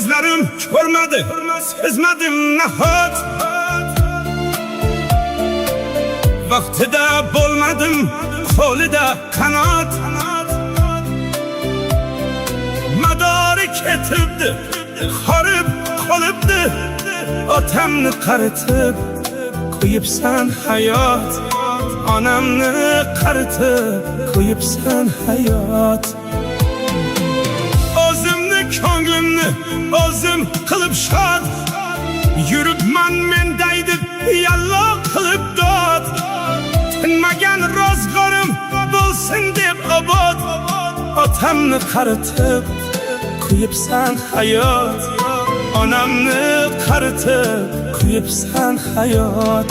gözlerim görmedi, sezmedim nahot. Vaktida bo'lmadim, qo'lida qanot. Madori ketibdi, qorib qolibdi. Otamni qaritib qo'yibsan hayot. Onamni qaritib qo'yibsan hayot. O'zimni ko'nglimni o'zim qilib shod. Yuribman men deydi yallo qilib dod. Tinmagan rozg'orim bo'lsin deb obod. Otamni qaritib qo'yibsan hayot. Onamni qaritib qo'yibsan hayot.